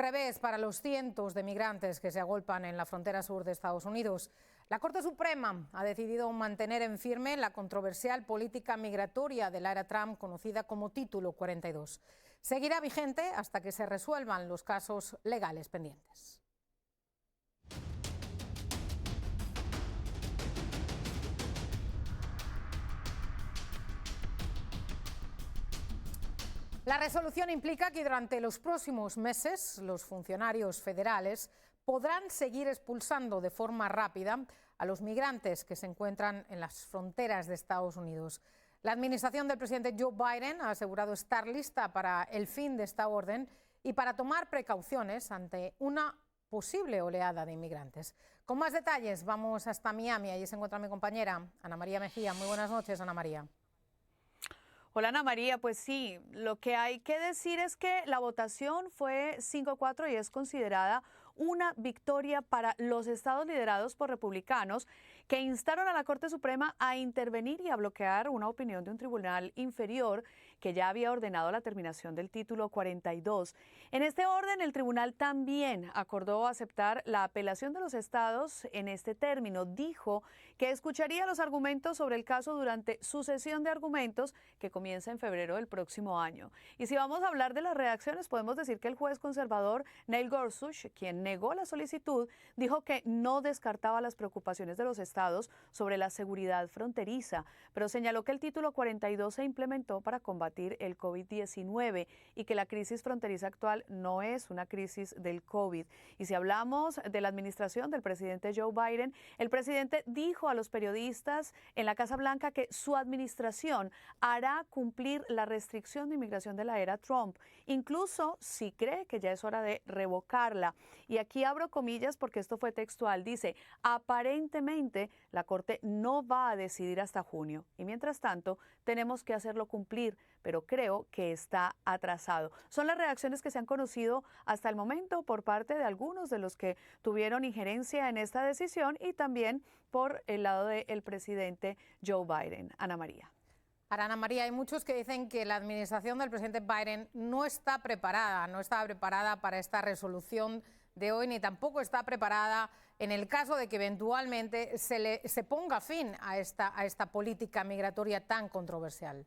revés para los cientos de migrantes que se agolpan en la frontera sur de Estados Unidos. La Corte Suprema ha decidido mantener en firme la controversial política migratoria de la era Trump, conocida como Título 42. Seguirá vigente hasta que se resuelvan los casos legales pendientes. La resolución implica que durante los próximos meses los funcionarios federales podrán seguir expulsando de forma rápida a los migrantes que se encuentran en las fronteras de Estados Unidos. La administración del presidente Joe Biden ha asegurado estar lista para el fin de esta orden y para tomar precauciones ante una posible oleada de inmigrantes. Con más detalles vamos hasta Miami. Allí se encuentra mi compañera Ana María Mejía. Muy buenas noches, Ana María. Hola Ana María, pues sí, lo que hay que decir es que la votación fue 5-4 y es considerada una victoria para los estados liderados por republicanos que instaron a la Corte Suprema a intervenir y a bloquear una opinión de un tribunal inferior que ya había ordenado la terminación del Título 42. En este orden, el tribunal también acordó aceptar la apelación de los estados en este término. Dijo que escucharía los argumentos sobre el caso durante su sesión de argumentos que comienza en febrero del próximo año. Y si vamos a hablar de las reacciones, podemos decir que el juez conservador Neil Gorsuch, quien negó la solicitud, dijo que no descartaba las preocupaciones de los estados sobre la seguridad fronteriza, pero señaló que el Título 42 se implementó para combatir el COVID-19 y que la crisis fronteriza actual no es una crisis del COVID. Y si hablamos de la administración del presidente Joe Biden, el presidente dijo a los periodistas en la Casa Blanca que su administración hará cumplir la restricción de inmigración de la era Trump, incluso si cree que ya es hora de revocarla. Y aquí abro comillas porque esto fue textual. Dice, aparentemente la Corte no va a decidir hasta junio y mientras tanto tenemos que hacerlo cumplir, pero creo que está atrasado. Son las reacciones que se han conocido hasta el momento por parte de algunos de los que tuvieron injerencia en esta decisión y también por el lado del presidente Joe Biden. Ana María. Ahora, Ana María, hay muchos que dicen que la administración del presidente Biden no está preparada para esta resolución de hoy, ni tampoco está preparada en el caso de que eventualmente se ponga fin a esta política migratoria tan controversial.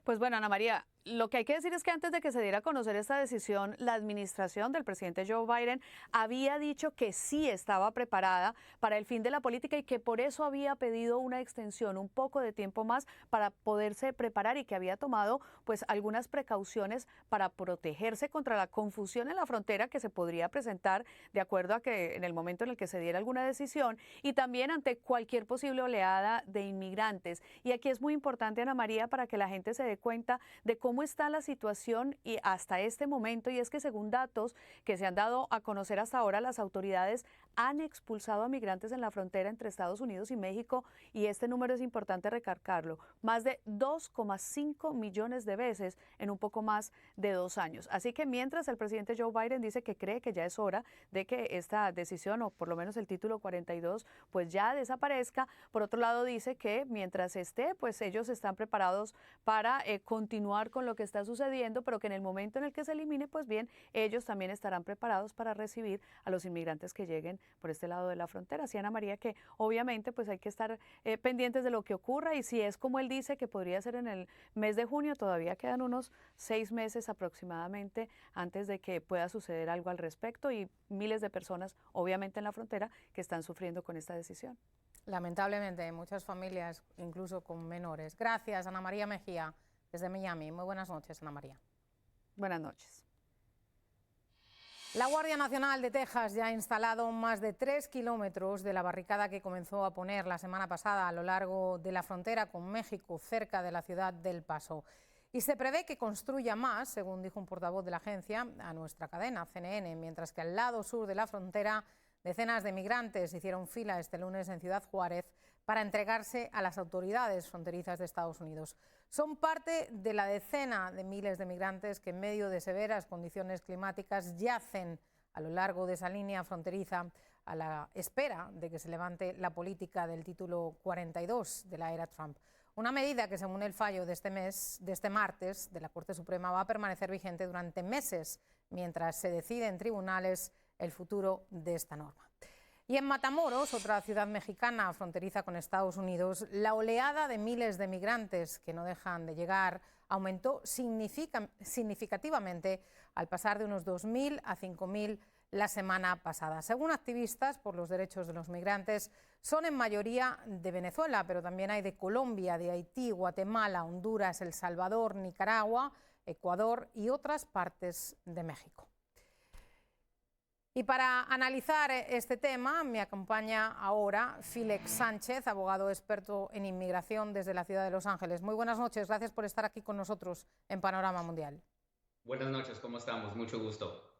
Pues bueno, Ana María, lo que hay que decir es que antes de que se diera a conocer esta decisión, la administración del presidente Joe Biden había dicho que sí estaba preparada para el fin de la política y que por eso había pedido una extensión, un poco de tiempo más para poderse preparar y que había tomado pues algunas precauciones para protegerse contra la confusión en la frontera que se podría presentar de acuerdo a que en el momento en el que se diera alguna decisión y también ante cualquier posible oleada de inmigrantes. Y aquí es muy importante, Ana María, para que la gente se dé cuenta de cómo está la situación y hasta este momento, y es que según datos que se han dado a conocer hasta ahora, las autoridades han expulsado a migrantes en la frontera entre Estados Unidos y México, y este número es importante recargarlo, más de 2,5 millones de veces en un poco más de 2 años. Así que mientras el presidente Joe Biden dice que cree que ya es hora de que esta decisión, o por lo menos el Título 42, pues ya desaparezca, por otro lado dice que mientras esté, pues ellos están preparados para continuar con lo que está sucediendo, pero que en el momento en el que se elimine, pues bien, ellos también estarán preparados para recibir a los inmigrantes que lleguen por este lado de la frontera. Así, Ana María, que obviamente pues hay que estar pendientes de lo que ocurra y si es como él dice que podría ser en el mes de junio, todavía quedan unos 6 meses aproximadamente antes de que pueda suceder algo al respecto y miles de personas, obviamente en la frontera, que están sufriendo con esta decisión. Lamentablemente, muchas familias, incluso con menores. Gracias, Ana María Mejía, desde Miami. Muy buenas noches, Ana María. Buenas noches. La Guardia Nacional de Texas ya ha instalado más de 3 kilómetros de la barricada que comenzó a poner la semana pasada a lo largo de la frontera con México, cerca de la ciudad del Paso. Y se prevé que construya más, según dijo un portavoz de la agencia a nuestra cadena CNN, mientras que al lado sur de la frontera decenas de migrantes hicieron fila este lunes en Ciudad Juárez para entregarse a las autoridades fronterizas de Estados Unidos. Son parte de la decena de miles de migrantes que en medio de severas condiciones climáticas yacen a lo largo de esa línea fronteriza a la espera de que se levante la política del Título 42 de la era Trump. Una medida que, según el fallo de este martes de la Corte Suprema, va a permanecer vigente durante meses mientras se decide en tribunales el futuro de esta norma. Y en Matamoros, otra ciudad mexicana fronteriza con Estados Unidos, la oleada de miles de migrantes que no dejan de llegar aumentó significativamente al pasar de unos 2.000 a 5.000 la semana pasada. Según activistas por los derechos de los migrantes, son en mayoría de Venezuela, pero también hay de Colombia, de Haití, Guatemala, Honduras, El Salvador, Nicaragua, Ecuador y otras partes de México. Y para analizar este tema me acompaña ahora Félix Sánchez, abogado experto en inmigración desde la ciudad de Los Ángeles. Muy buenas noches, gracias por estar aquí con nosotros en Panorama Mundial. Buenas noches, ¿cómo estamos? Mucho gusto.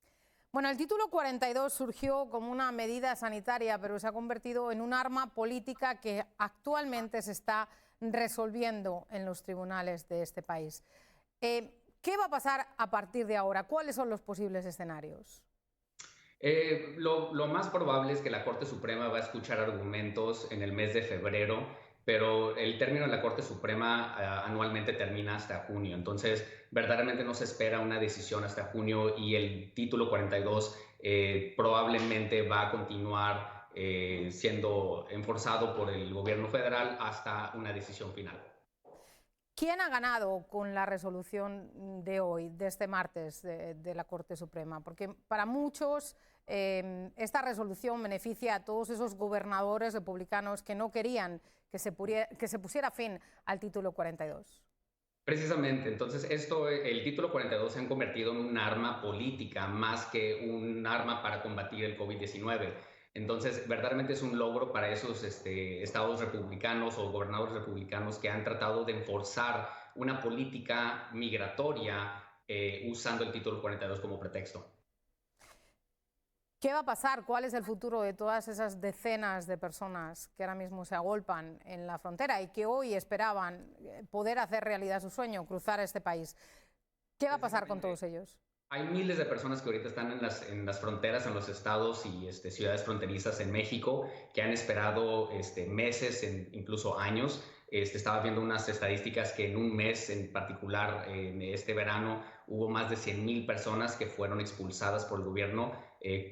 Bueno, el título 42 surgió como una medida sanitaria, pero se ha convertido en un arma política que actualmente se está resolviendo en los tribunales de este país. ¿Qué va a pasar a partir de ahora? ¿Cuáles son los posibles escenarios? Lo más probable es que la Corte Suprema va a escuchar argumentos en el mes de febrero, pero el término de la Corte Suprema anualmente termina hasta junio. Entonces, verdaderamente no se espera una decisión hasta junio y el título 42 probablemente va a continuar siendo enforzado por el gobierno federal hasta una decisión final. ¿Quién ha ganado con la resolución de hoy, de este martes, de la Corte Suprema? Porque para muchos esta resolución beneficia a todos esos gobernadores republicanos que no querían que se pusiera fin al título 42. Precisamente, entonces el título 42 se ha convertido en un arma política más que un arma para combatir el COVID-19. Entonces, verdaderamente es un logro para esos estados republicanos o gobernadores republicanos que han tratado de enforzar una política migratoria usando el título 42 como pretexto. ¿Qué va a pasar? ¿Cuál es el futuro de todas esas decenas de personas que ahora mismo se agolpan en la frontera y que hoy esperaban poder hacer realidad su sueño, cruzar este país? ¿Qué va a pasar con todos ellos? Hay miles de personas que ahorita están en las fronteras, en los estados y ciudades fronterizas en México, que han esperado meses, incluso años. Estaba viendo unas estadísticas que en un mes en particular, en este verano, hubo más de 100,000 personas que fueron expulsadas por el gobierno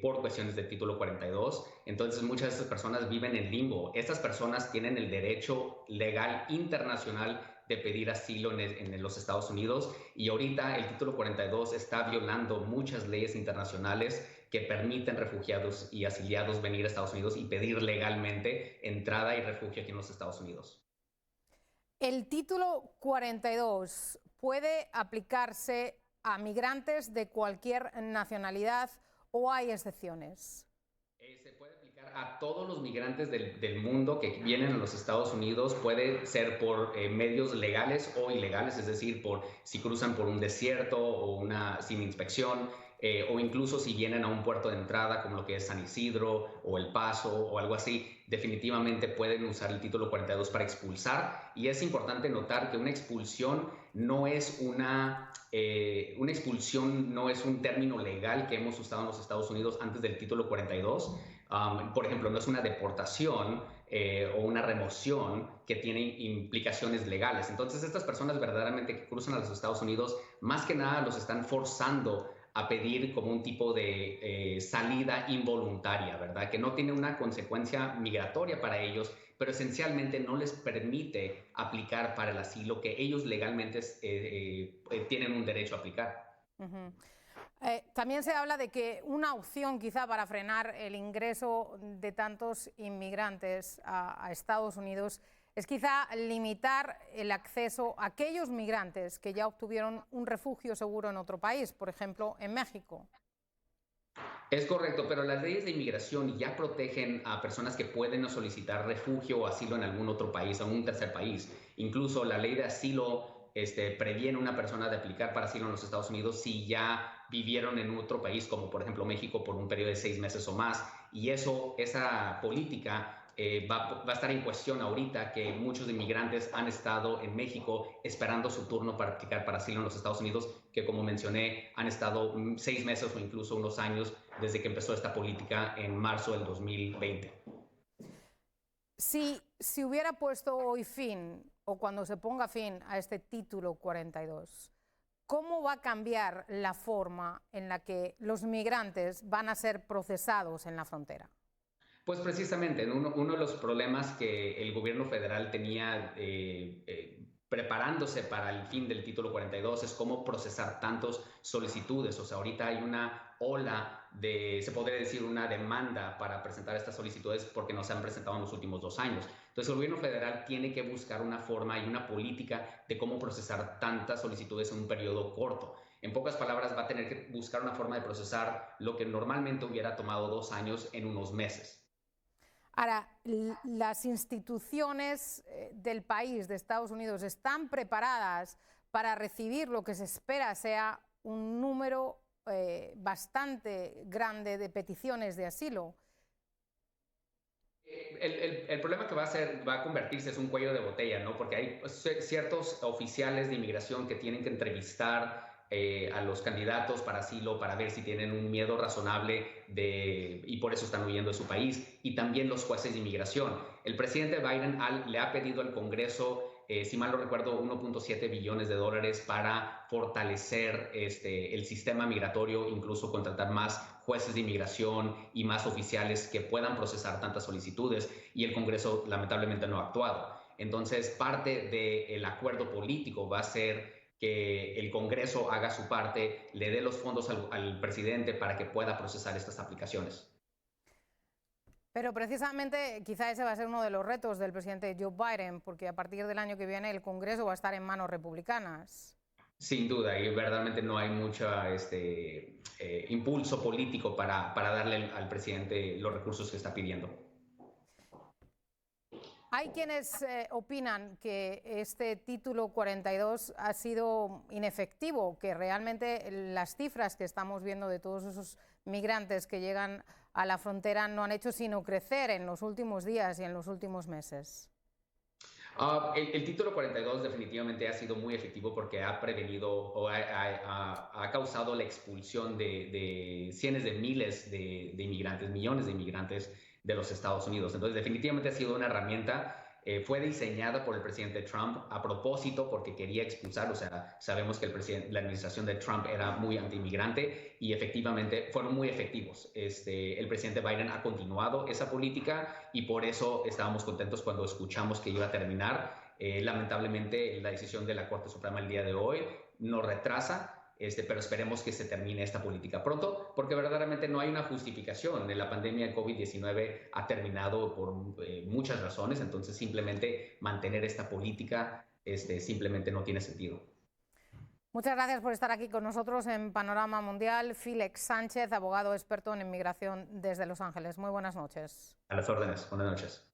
por cuestiones del título 42. Entonces, muchas de estas personas viven en limbo. Estas personas tienen el derecho legal internacional de pedir asilo en los Estados Unidos y ahorita el título 42 está violando muchas leyes internacionales que permiten refugiados y asiliados venir a Estados Unidos y pedir legalmente entrada y refugio aquí en los Estados Unidos. ¿El título 42 puede aplicarse a migrantes de cualquier nacionalidad o hay excepciones? Se puede aplicar a todos los migrantes del mundo que vienen a los Estados Unidos. Puede ser por medios legales o ilegales, es decir, si cruzan por un desierto o sin inspección, o incluso si vienen a un puerto de entrada como lo que es San Isidro o El Paso o algo así. Definitivamente pueden usar el título 42 para expulsar. Y es importante notar que una expulsión no es un término legal que hemos usado en los Estados Unidos antes del título 42. Por ejemplo, no es una deportación o una remoción que tiene implicaciones legales. Entonces, estas personas verdaderamente que cruzan a los Estados Unidos, más que nada los están forzando a pedir como un tipo de salida involuntaria, ¿verdad? Que no tiene una consecuencia migratoria para ellos, pero esencialmente no les permite aplicar para el asilo que ellos legalmente tienen un derecho a aplicar. También se habla de que una opción quizá para frenar el ingreso de tantos inmigrantes a Estados Unidos es quizá limitar el acceso a aquellos migrantes que ya obtuvieron un refugio seguro en otro país, por ejemplo, en México. Es correcto, pero las leyes de inmigración ya protegen a personas que pueden solicitar refugio o asilo en algún otro país, o en un tercer país. Incluso la ley de asilo previene a una persona de aplicar para asilo en los Estados Unidos si ya vivieron en otro país, como por ejemplo México, por un periodo de 6 meses o más. Y esa política va a estar en cuestión ahorita que muchos inmigrantes han estado en México esperando su turno para aplicar para asilo en los Estados Unidos, que como mencioné han estado 6 meses o incluso unos años desde que empezó esta política en marzo del 2020. Si hubiera puesto hoy fin o cuando se ponga fin a este título 42, ¿cómo va a cambiar la forma en la que los migrantes van a ser procesados en la frontera? Pues precisamente, uno de los problemas que el gobierno federal tenía preparándose para el fin del título 42 es cómo procesar tantas solicitudes. O sea, ahorita hay una ola se podría decir, una demanda para presentar estas solicitudes porque no se han presentado en los últimos 2 años. Entonces, el gobierno federal tiene que buscar una forma y una política de cómo procesar tantas solicitudes en un periodo corto. En pocas palabras, va a tener que buscar una forma de procesar lo que normalmente hubiera tomado 2 años en unos meses. Ahora, las instituciones del país, de Estados Unidos, ¿están preparadas para recibir lo que se espera sea un número bastante grande de peticiones de asilo? El problema que va a convertirse es un cuello de botella, ¿no? Porque hay ciertos oficiales de inmigración que tienen que entrevistar a los candidatos para asilo para ver si tienen un miedo razonable y por eso están huyendo de su país, y también los jueces de inmigración. El presidente Biden le ha pedido al Congreso, si mal no recuerdo, 1.7 billones de dólares para fortalecer el sistema migratorio, incluso contratar más jueces de inmigración y más oficiales que puedan procesar tantas solicitudes, y el Congreso lamentablemente no ha actuado. Entonces, parte del acuerdo político va a ser que el Congreso haga su parte, le dé los fondos al presidente para que pueda procesar estas aplicaciones. Pero precisamente quizá ese va a ser uno de los retos del presidente Joe Biden, porque a partir del año que viene el Congreso va a estar en manos republicanas. Sin duda, y verdaderamente no hay mucho impulso político para darle al presidente los recursos que está pidiendo. Hay quienes opinan que este título 42 ha sido inefectivo, que realmente las cifras que estamos viendo de todos esos migrantes que llegan a la frontera no han hecho sino crecer en los últimos días y en los últimos meses. El título 42 definitivamente ha sido muy efectivo porque ha prevenido o ha causado la expulsión de cientos de miles de inmigrantes, millones de inmigrantes de los Estados Unidos. Entonces, definitivamente ha sido una herramienta. Fue diseñada por el presidente Trump a propósito porque quería expulsar, o sea, sabemos que la administración de Trump era muy anti-inmigrante y efectivamente fueron muy efectivos. El presidente Biden ha continuado esa política y por eso estábamos contentos cuando escuchamos que iba a terminar. Lamentablemente, la decisión de la Corte Suprema el día de hoy nos retrasa, pero esperemos que se termine esta política pronto, porque verdaderamente no hay una justificación. La pandemia de COVID-19 ha terminado por muchas razones, entonces simplemente mantener esta política simplemente no tiene sentido. Muchas gracias por estar aquí con nosotros en Panorama Mundial. Félix Sánchez, abogado experto en inmigración desde Los Ángeles. Muy buenas noches. A las órdenes. Buenas noches.